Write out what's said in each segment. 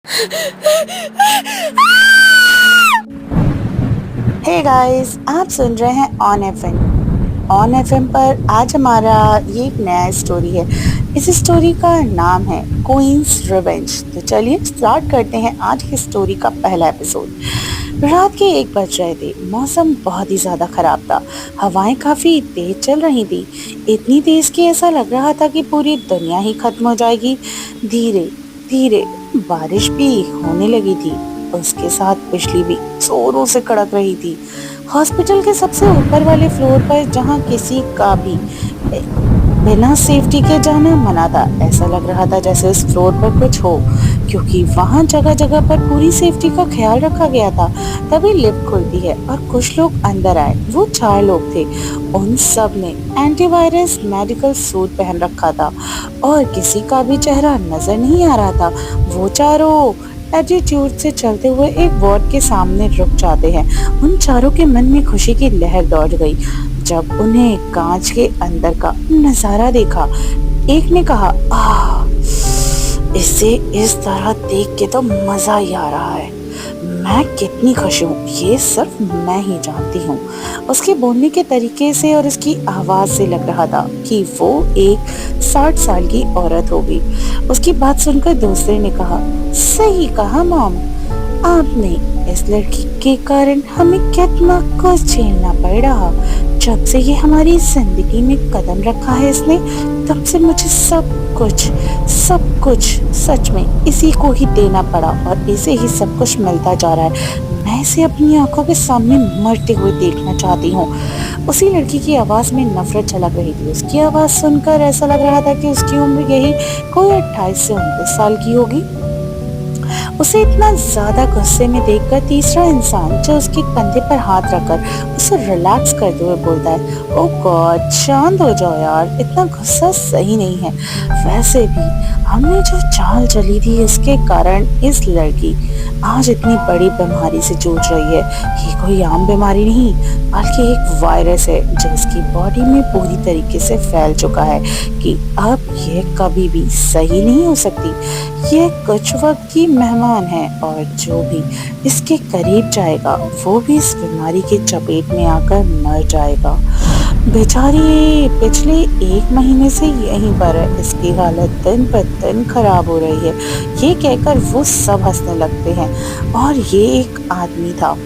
Hey guys, आप सुन रहे हैं ऑन एफएम पर आज हमारा ये एक नया स्टोरी है। इस स्टोरी का नाम है क्वींस रिवेंज। तो चलिए स्टार्ट करते हैं आज की स्टोरी का पहला एपिसोड। रात के 1 बज रहे थे। मौसम बहुत ही ज्यादा खराब था। हवाएं काफी तेज चल रही थी, इतनी तेज कि ऐसा लग रहा था कि पूरी दुनिया ही खत्म हो जाएगी। धीरे धीरे बारिश भी होने लगी थी, उसके साथ बिजली भी जोरों से कड़क रही थी। हॉस्पिटल के सबसे ऊपर वाले फ्लोर पर, जहां किसी का भी बिना सेफ्टी के जाना मना था, ऐसा लग रहा था जैसे उस फ्लोर पर कुछ हो, क्योंकि वहां जगह जगह पर पूरी सेफ्टी का ख्याल रखा गया था। तभी लिफ्ट खुलती है और कुछ लोग अंदर आए। वो 4 लोग थे। उन सब ने एंटीवायरस मेडिकल सूट पहन रखा था और किसी का भी चेहरा नजर नहीं आ रहा था। वो चारों एटीट्यूड से चलते हुए एक वार्ड के सामने रुक जाते हैं। उन चारों के मन में खुशी की लहर दौड़ गई जब उन्हें कांच के अंदर का नजारा देखा। एक ने कहा, इसे इस तरह देख के तो मजा ही आ रहा है। मैं कितनी खुश हूँ, ये सिर्फ मैं ही जानती हूँ। उसके बोलने के तरीके से और उसकी आवाज से लग रहा था कि वो एक 60 साल की औरत होगी। उसकी बात सुनकर दूसरे ने कहा, सही कहा मॉम, आपने इस लड़की के कारण हमें कितना कुछ झेलना पड़ रहा। जब से ये हमारी जिंदगी में कदम रखा है इसने, तब से मुझे सब कुछ सच में इसी को ही देना पड़ा और इसे ही सब कुछ मिलता जा रहा है। मैं इसे अपनी आंखों के सामने मरते हुए देखना चाहती हूँ। उसी लड़की की आवाज में नफरत झलक रही थी। उसकी आवाज सुनकर ऐसा लग रहा था कि उसकी उम्र यही कोई 28 से 29 साल की होगी। उसे इतना ज्यादा गुस्से में देखकर तीसरा इंसान, जो उसके कंधे पर हाथ रखकर उसे रिलैक्स करते हुए बोलता है, ओ गॉड, शांत हो जाओ यार, इतना गुस्सा सही नहीं है। वैसे भी हमने जो चाल चली थी, इसके कारण इस लड़की आज इतनी बड़ी बीमारी से जूझ रही है। ये कोई आम बीमारी नहीं, बल्कि एक वायरस है जो इसकी बॉडी में पूरी तरीके से फैल चुका है कि अब ये कभी भी सही नहीं हो सकती। ये कुछ वक्त की मेहमान है और जो भी इसके करीब जाएगा वो भी इस बीमारी की चपेट में आकर मर जाएगा। बेचारी पिछले 1 महीने से यहीं पर है, इसकी हालत दिन पर दिन खराब हो रही है। ये कहकर वो सब हंसने लगते हैं और ये एक आदमी था।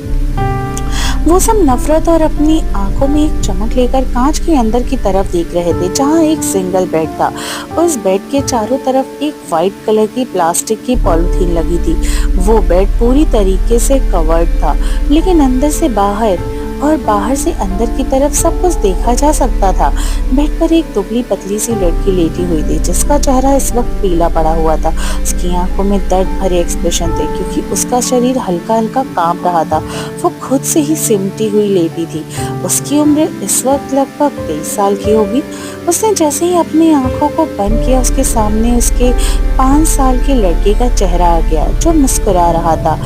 वो सब नफरत और अपनी आंखों में एक चमक लेकर कांच के अंदर की तरफ देख रहे थे, जहां एक सिंगल बेड था। उस बेड के चारों तरफ एक वाइट कलर की प्लास्टिक की पॉलिथीन लगी थी। वो बेड पूरी तरीके से कवर्ड था, लेकिन अंदर से बाहर और बाहर से अंदर की तरफ सब कुछ देखा जा सकता था। बेड पर एक दुबली पतली सी लड़की लेटी हुई थी, जिसका चेहरा इस वक्त पीला पड़ा हुआ था। उसकी आंखों में दर्द भरे एक्सप्रेशन थे, क्योंकि उसका शरीर हल्का हल्का कांप रहा था। वो खुद से ही सिमटी हुई लेटी थी। उसकी उम्र इस वक्त लगभग 23 साल की होगी। उसने जैसे ही अपनी आंखों को बंद किया, उसके सामने उसके 5 साल के लड़के का चेहरा आ गया, जो मुस्कुरा रहा था।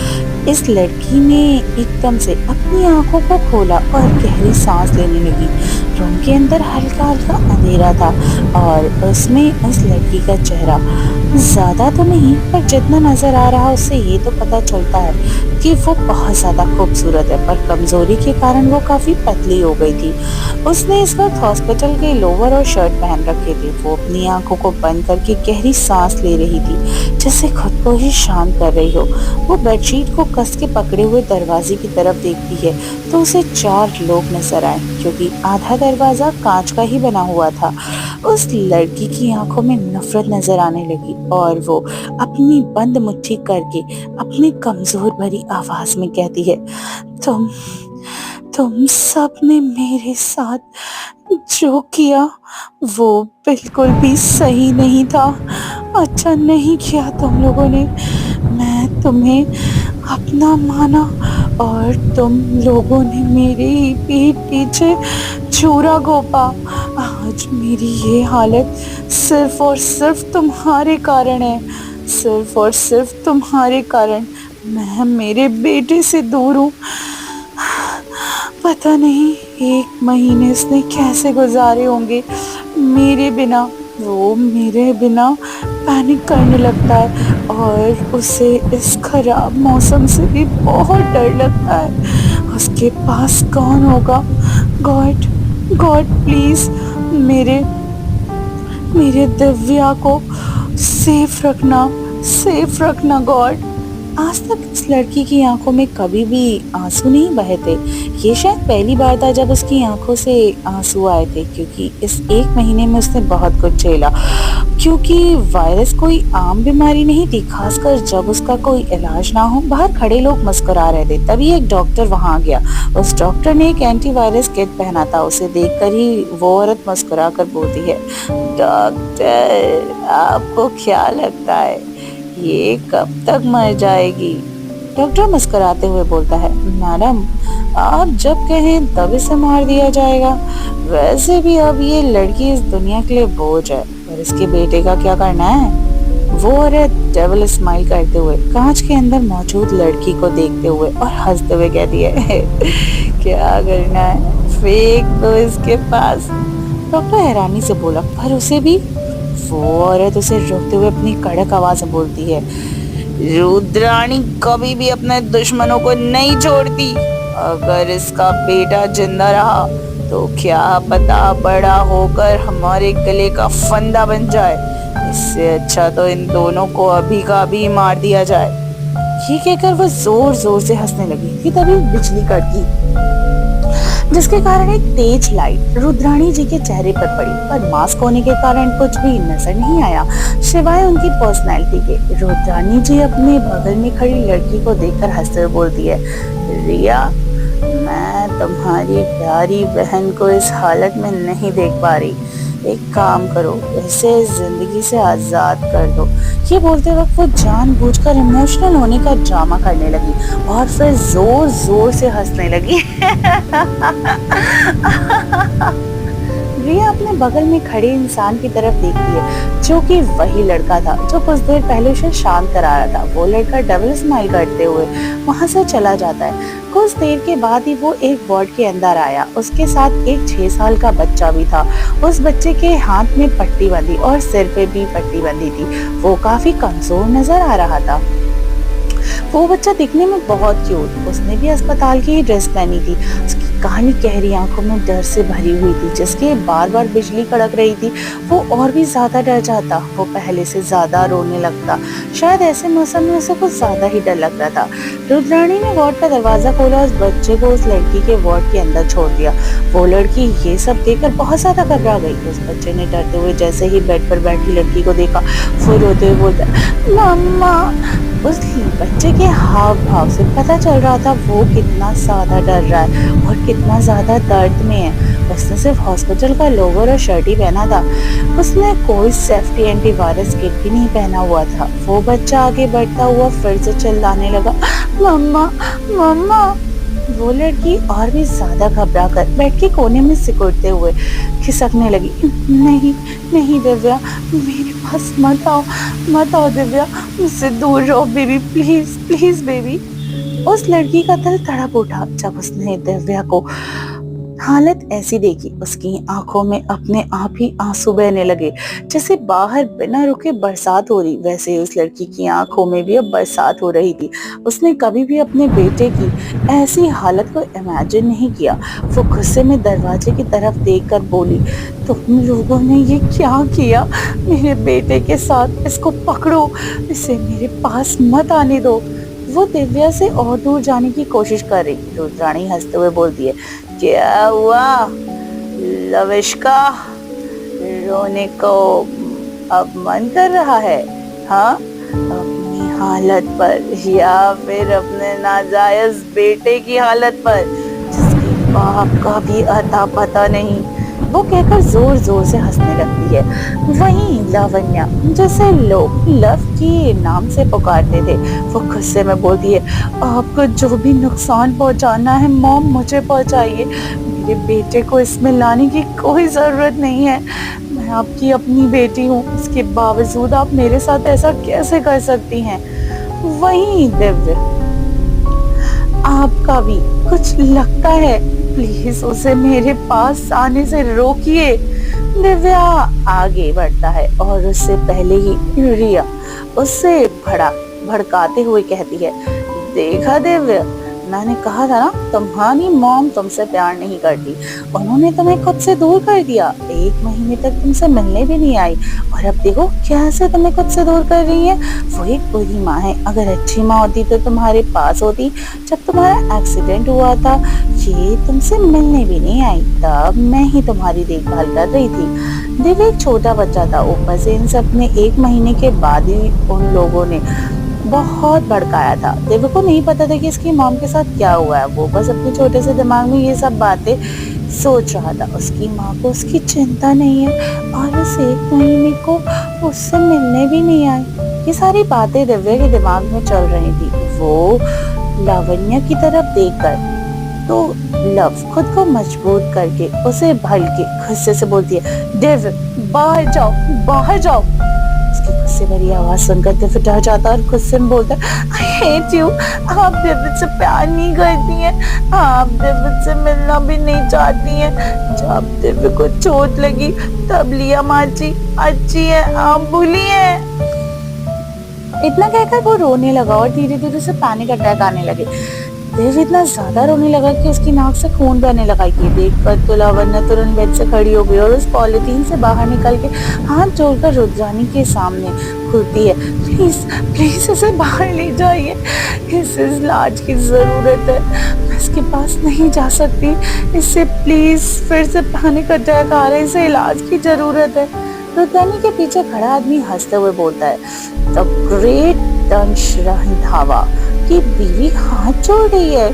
इस लड़की ने एकदम से अपनी आंखों को खोला और गहरी सांस लेने लगी। रूम के अंदर हल्का हल्का अंधेरा था और उसमें उस लड़की का चेहरा ज्यादा तो नहीं, पर जितना नजर आ रहा उससे ये तो पता चलता है कि वो बहुत ज्यादा खूबसूरत है, पर कमजोरी के कारण वो काफी पतली हो गई थी। उसने इस वक्त हॉस्पिटल के लोअर और शर्ट पहन रखे थे। वो अपनी आंखों को बंद करके गहरी सांस ले रही थी, जैसे खुद को ही शांत कर रही हो। वो बेडशीट को कस के पकड़े हुए दरवाजे की तरफ देखती है तो उसे 4 लोग नजर आए, क्योंकि आधा दरवाजा कांच का ही बना हुआ था। उस लड़की की आंखों में नफरत नजर आने लगी और वो अपनी बंद मुट्ठी करके अपनी कमजोर भरी आवाज में कहती है, तुम तुम सब ने मेरे साथ जो किया वो बिल्कुल भी सही नहीं था। अच्छा नहीं किया तुम लोगों ने। मैं तुम्हें अपना माना और तुम लोगों ने मेरे ही पीठ पीछे छुरा घोंपा। आज मेरी ये हालत सिर्फ और सिर्फ तुम्हारे कारण है। सिर्फ और सिर्फ तुम्हारे कारण मैं मेरे बेटे से दूर हूँ। पता नहीं 1 महीने उसने कैसे गुजारे होंगे मेरे बिना। वो मेरे बिना पैनिक करने लगता है और उसे इस खराब मौसम से भी बहुत डर लगता है। उसके पास कौन होगा? गॉड, गॉड प्लीज मेरे मेरे दिव्या को सेफ रखना गॉड। आज तक इस लड़की की आंखों में कभी भी आंसू नहीं बहे थे। ये शायद पहली बार था जब उसकी आंखों से आंसू आए थे, क्योंकि इस एक महीने में उसने बहुत कुछ झेला। क्योंकि वायरस कोई आम बीमारी नहीं थी, खासकर जब उसका कोई इलाज ना हो। बाहर खड़े लोग मुस्कुरा रहे थे, तभी एक डॉक्टर वहां आ गया। उस डॉक्टर ने एक एंटीवायरस किट पहना था। उसे देखकर ही वो औरत मुस्कुरा कर बोलती है, डॉक्टर आपको क्या लगता है ये कब तक मर जाएगी? डॉक्टर मुस्कुराते हुए बोलता है, मैडम आप जब कहें तब इसे मार दिया जाएगा। वैसे भी अब ये लड़की इस दुनिया के लिए बोझ है, और इसके बेटे का क्या करना है? वो औरत डेविल स्माइल करते हुए कांच के अंदर मौजूद लड़की को देखते हुए और हंसते हुए कहती है, क्या करना है? फेंक दो इसके पास। डॉक्टर हैरानी से बोला, पर उसे भी? वो औरत उसे रोकते हुए अपनी कड़क आवाज में बोलती है, रुद्राणी कभी भी अपने दुश्मनों को नहीं छोड़ती। अगर इसका बेटा जिंदा रहा तो क्या पता बड़ा होकर हमारे गले का फंदा बन जाए। इससे अच्छा तो इन दोनों को अभी का अभी मार दिया जाए। ये कहकर वो जोर जोर से हंसने लगी कि तभी बिजली कड़की, जिसके कारण एक तेज लाइट रुद्राणी जी के चेहरे पर पड़ी, पर मास्क होने के कारण कुछ भी नजर नहीं आया सिवाय उनकी पर्सनैलिटी के। रुद्राणी जी अपने बगल में खड़ी लड़की को देखकर हंसते हुए बोलती है, रिया मैं तुम्हारी प्यारी बहन को इस हालत में नहीं देख पा रही। एक काम करो, इसे जिंदगी से आजाद कर दो। ये बोलते वक्त वो जानबूझकर इमोशनल होने का ड्रामा करने लगी और फिर जोर जोर से हंसने लगी। रिया अपने बगल में खड़े इंसान की तरफ देखती है, जो कि वही लड़का था जो कुछ देर पहले उसे शांत करा रहा था। वो लड़का डबल स्माइल करते हुए वहां से चला जाता है। कुछ देर के बाद ही वो एक वार्ड के अंदर आया। उसके साथ एक 6 साल का बच्चा भी था। उस बच्चे के हाथ में पट्टी बंधी और सिर पे भी पट्टी बंधी थी। वो काफी कमजोर नजर आ रहा था। वो बच्चा दिखने में बहुत क्यूट, उसने भी अस्पताल की ही ड्रेस पहनी थी। उसकी काली गहरी आंखों में डर से भरी हुई थी, जिसके बार बार बिजली कड़क रही थी। वो और भी ज्यादा डर जाता, वो पहले से ज्यादा रोने लगता। शायद ऐसे मौसम में उसे कुछ ज्यादा ही डर लग रहा था। रुद्राणी ने वार्ड का दरवाजा खोला, उस बच्चे को उस लड़की के वार्ड के अंदर छोड़ दिया। वो लड़की ये सब देखकर बहुत ज्यादा घबरा गई। उस बच्चे ने डरते हुए जैसे ही बेड पर बैठी लड़की को देखा, वो रोते हुए बोलता, मम्मा। उस बच्चे के हाव भाव से पता चल रहा था वो कितना ज्यादा डर रहा है और कितना ज्यादा दर्द में है। उसने सिर्फ हॉस्पिटल का लोगो और शर्ट ही पहना था। उसने कोई सेफ्टी एंटीवायरस किट भी नहीं पहना हुआ था। वो बच्चा आगे बढ़ता हुआ फिर से चिल्लाने लगा, मम्मा मम्मा। वो लड़की और भी ज्यादा घबरा कर बेड के कोने में सिकुड़ते हुए खिसकने लगी, नहीं नहीं दिव्या, मेरे पास मत आओ दिव्या, मुझसे दूर रहो बेबी, प्लीज प्लीज बेबी। उस लड़की का दिल तड़प उठा जब उसने दिव्या को हालत ऐसी देखी। उसकी आंखों में अपने आप ही आंसू बहने लगे। जैसे बाहर बिना रुके बरसात हो रही, वैसे ही उस लड़की की आंखों में भी अब बरसात हो रही थी। उसने कभी भी अपने बेटे की ऐसी हालत को इमेजिन नहीं किया। वो गुस्से में दरवाजे की तरफ देखकर बोली, तुम लोगों ने ये क्या किया मेरे बेटे के साथ? इसको पकड़ो, इसे मेरे पास मत आने दो। वो दिव्या से और दूर जाने की कोशिश कर रही। रुद्राणी हंसते हुए बोलती है, क्या हुआ लविष्का, रोने को अब मन कर रहा है? हाँ, अपनी हालत पर या फिर अपने नाजायज बेटे की हालत पर, जिसके बाप का भी अता पता नहीं। वो कहकर जोर जोर से हंसने लगती है। वहीं लावण्या, जैसे लोग लव के नाम से पुकारते थे, वो गुस्से में बोलती है, आपको जो भी नुकसान पहुंचाना है मॉम मुझे पहुंचाइए। मेरे बेटे को इसमें लाने की कोई जरूरत नहीं है। मैं आपकी अपनी बेटी हूँ, इसके बावजूद आप मेरे साथ ऐसा कैसे कर सकती हैं? वहीं दिव्य, आपका भी कुछ लगता है, प्लीज उसे मेरे पास आने से रोकिए। दिव्या आगे बढ़ता है और उससे पहले ही रिया उससे भड़काते हुए कहती है, देखा दिव्य, मैंने कहा था ना तुम्हारी मॉम तुमसे प्यार नहीं करती। उन्होंने तुम्हें खुद से दूर कर दिया, 1 महीने तक तुमसे मिलने भी नहीं आई और अब देखो कैसे तुम्हें खुद से दूर कर रही है। वो एक बुरी माँ है, अगर अच्छी माँ होती तो तुम्हारे पास होती। जब तुम्हारा एक्सीडेंट हुआ था ये तुमसे मिलने भी नहीं आई, तब मैं ही तुम्हारी देखभाल कर रही थी। देव एक छोटा बच्चा था, ऊपर से इन सब ने 1 महीने के बाद ही उन लोगों ने बहुत भड़काया था। देव को नहीं पता था कि इसकी मॉम के साथ क्या हुआ है, वो बस अपने छोटे से दिमाग में ये सब बातें सोच रहा था। उसकी माँ को उसकी चिंता नहीं है और उस 1 महीने को उससे मिलने भी नहीं आई। ये सारी बातें दिव्या के दिमाग में चल रही थी। वो लावण्य की तरफ देखकर तो लव खुद को मजबूर करके उसे भड़के गुस्से से बोलती है, दिव्य बाहर जाओ, बाहर जाओ। उसकी गुस्से भरी आवाज सुनकर दिव्य डर जाता और गुस्से में बोलता है, आई हेट यू, आप दिव्य से प्यार नहीं करती हैं, आप दिव्य से मिलना भी नहीं चाहती हैं। जब दिव्य को चोट लगी तब लिया माची अच्छी है, आप भूली हैं। इतना कहकर वो रोने लगा और धीरे धीरे से पैनिक अटैक आने लगे। देव इतना ज्यादा रोने लगा कि उसकी नाक से खून बहने लगा। ये देखकर तो लावण्य तुरंत बेड से खड़ी हो गई और उस पॉलिथीन से बाहर निकल के हाथ जोड़कर रुद्रानी के सामने घुटती है, प्लीज प्लीज इसे बाहर ले जाइए, इसे इलाज की जरूरत है, मैं इसके पास नहीं जा सकती, इससे प्लीज फिर से पैनिक अटैक आ रहा है, इसे इलाज की जरूरत है। रुद्रानी के पीछे खड़ा आदमी हंसते हुए बोलता है, द ग्रेट दंश रंधावा की बीवी हाथ जोड़ रही है,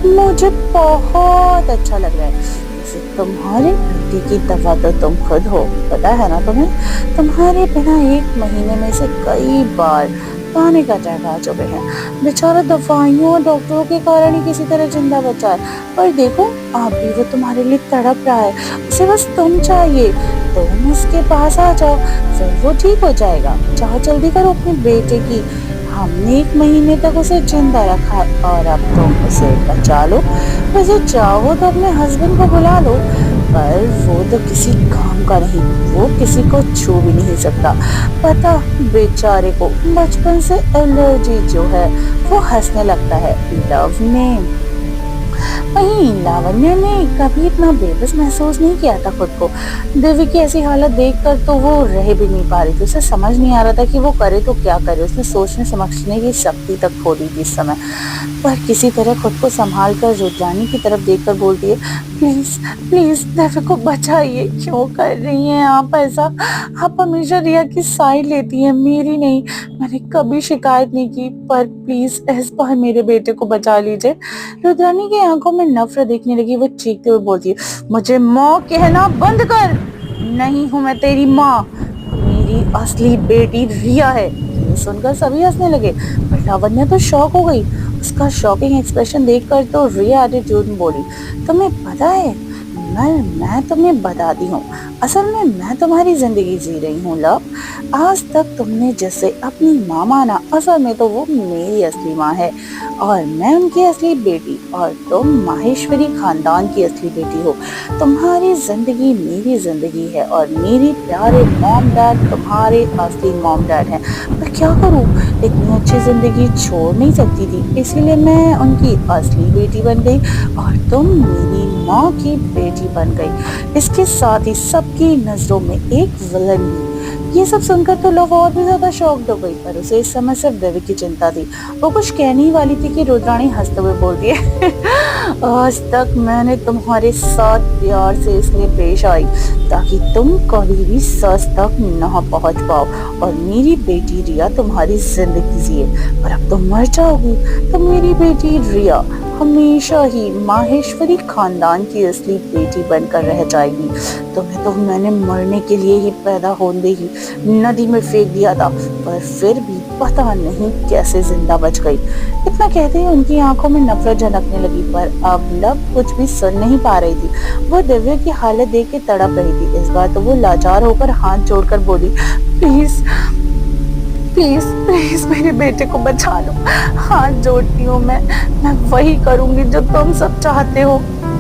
मुझे बहुत अच्छा लग रहा है। तुम्हारे बेटे की दवा तो तुम खुद हो, पता है ना तुम्हें, तुम्हारे बिना 1 महीने में से कई बार पैनिक अटैक आ चुके हैं। बेचारा दवाइयों और डॉक्टरों के कारण ही किसी तरह जिंदा बचा है, पर देखो आप भी वो तुम्हारे लिए तड़प रहा है, उसे बस तुम चाहिए, तुम उसके पास आ जाओ, फिर वो ठीक हो जाएगा। जाओ जल्दी करो अपने बेटे की, हमने 1 महीने तक उसे जिंदा रखा और अब तुम उसे बचा लो। वैसे चाहो तो अपने हस्बैंड को बुला लो, पर वो तो किसी काम का नहीं, वो किसी को छू भी नहीं सकता। पता बेचारे को बचपन से एलर्जी जो है वो हंसने लगता है लव में। वहीं लावण्य ने कभी इतना बेबस महसूस नहीं किया था खुद को। दिव्य की ऐसी हालत देखकर तो वो रह भी नहीं पा रही थी, उसे समझ नहीं आ रहा था कि वो करे तो क्या करे। उसने सोचने समझने की शक्ति तक खो दी थी इस समय, पर किसी तरह खुद को संभाल कर रुद्रानी की तरफ देखकर बोलती है, प्लीज प्लीज दिव्य को बचाइए, क्यों कर रही हैं आप ऐसा, आप हमेशा रिया की साइड लेती हैं, मेरी नहीं। मैंने कभी शिकायत नहीं की, पर प्लीज इस बार मेरे बेटे को बचा लीजिए। रुद्रानी की आंखों में नफरत देखने लगी। वो चीखते हुए बोलती है, मुझे माँ कहना बंद कर, नहीं हूँ मैं तेरी माँ, मेरी असली बेटी रिया है। ये सुनकर सभी हंसने लगे, पर लावण्य तो शॉक हो गई। उसका शॉकिंग एक्सप्रेशन देखकर तो रिया एटीट्यूड में बोली, तुम्हें पता है मैं तुम्हें बताती हूँ, असल में मैं तुम्हारी जिंदगी जी रही हूँ लव। आज तक तुमने जिसे अपनी माँ माना, असल में तो वो मेरी असली माँ है और मैं उनकी असली बेटी, और तुम माहेश्वरी खानदान की असली बेटी हो। तुम्हारी जिंदगी मेरी जिंदगी है और मेरी प्यारे मॉम डैड तुम्हारे असली मॉम डैड हैं। पर क्या करूँ, इतनी अच्छी जिंदगी छोड़ नहीं सकती थी, इसीलिए मैं उनकी असली बेटी बन गई और तुम मेरी माँ की बेटी बन गई। इसके साथ ही सबकी नजरों में एक विलन भी। ये सब सुनकर तो लव और भी ज्यादा शॉक्ड हो गई, पर उसे इस समय सिर्फ दिव्य की चिंता थी। वो कुछ कहने ही वाली थी कि रुद्रानी हंसते हुए बोलती है, आज तक मैंने तुम्हारे साथ प्यार से इसलिए पेश आई ताकि तुम कभी भी सच तक न पहुंच पाओ और मेरी बेटी रिया तुम्हारी जिंदगी जिए। पर अब तुम मर जाओगी तो मेरी बेटी रिया हमेशा ही माहेश्वरी खानदान की असली बेटी बनकर रह जाएगी। तुम्हें तो मैंने मरने के लिए ही पैदा होने ही नदी में फेंक दिया था, पर फिर भी पता नहीं कैसे जिंदा बच गई। इतना कहते ही उनकी आंखों में नफरत झलकने लगी, पर अब लव कुछ भी सुन नहीं पा रही थी। वो दिव्या की हालत देख के तड़प रही थी। इस बार तो वो लाचार होकर हाथ जोड़कर बोली, प्लीज प्लीज प्लीज मेरे बेटे को बचा लो, हाथ जोड़ती हूँ मैं वही करूंगी जो तुम सब चाहते हो।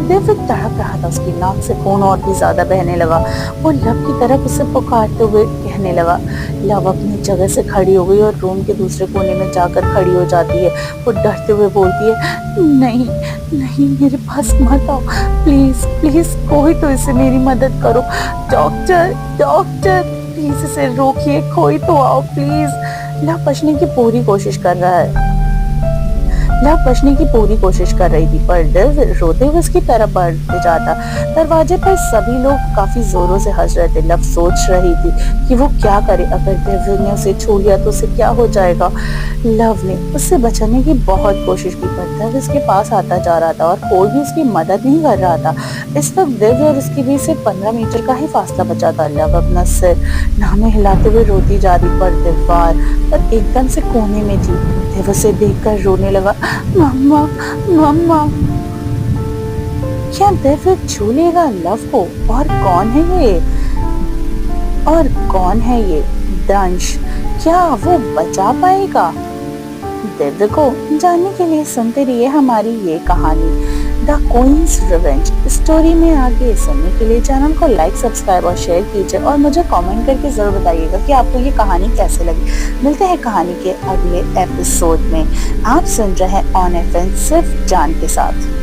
डेविड तड़प रहा था, उसकी नाक से खून और भी ज्यादा बहने लगा। वो लव की तरफ उसे पुकारते हुए कहने लगा। लव अपनी जगह से खड़ी हो गई और रूम के दूसरे कोने में जाकर खड़ी हो जाती है। वो डरते हुए बोलती है, नहीं नहीं, मेरे पास मत आओ, प्लीज प्लीज, कोई तो इसे मेरी मदद करो, डॉक्टर डॉक्टर, प्लीज इसे रोकिए, कोई तो आओ प्लीज। लव बचने की पूरी कोशिश कर रहा है, लव बचने की पूरी कोशिश कर रही थी, पर डेविड रोते हुए उसकी तरफ बढ़ते जाता। दरवाजे पर सभी लोग काफी जोरों से हंस रहे थे। लव सोच रही थी कि वो क्या करे, अगर डेविड ने उसे छू लिया तो उसे क्या हो जाएगा। लव ने उससे बचाने की बहुत कोशिश की, पर डेविड उसके पास आता जा रहा था और कोई भी उसकी मदद नहीं कर रहा था। इस वक्त डेविड और उसके बीच से 15 मीटर का ही फासला बचा था। लव अपना सिर नामे हिलाते हुए रोती जा रही, पर दीवार पर एकदम से कोने में थी। डेविड उसे देखकर रोने लगा, मम्मा मम्मा। क्या डेविड छू लेगा लव को? और कौन है ये, और कौन है ये दंश? क्या वो बचा पाएगा डेविड को? जानने के लिए सुनते रहिए हमारी ये कहानी द क्वींस रिवेंज। स्टोरी में आगे सुनने के लिए चैनल को लाइक, सब्सक्राइब और शेयर कीजिए, और मुझे कमेंट करके जरूर बताइएगा कि आपको ये कहानी कैसे लगी। मिलते हैं कहानी के अगले एपिसोड में। आप सुन रहे हैं ऑन एफएम सिर्फ जान के साथ।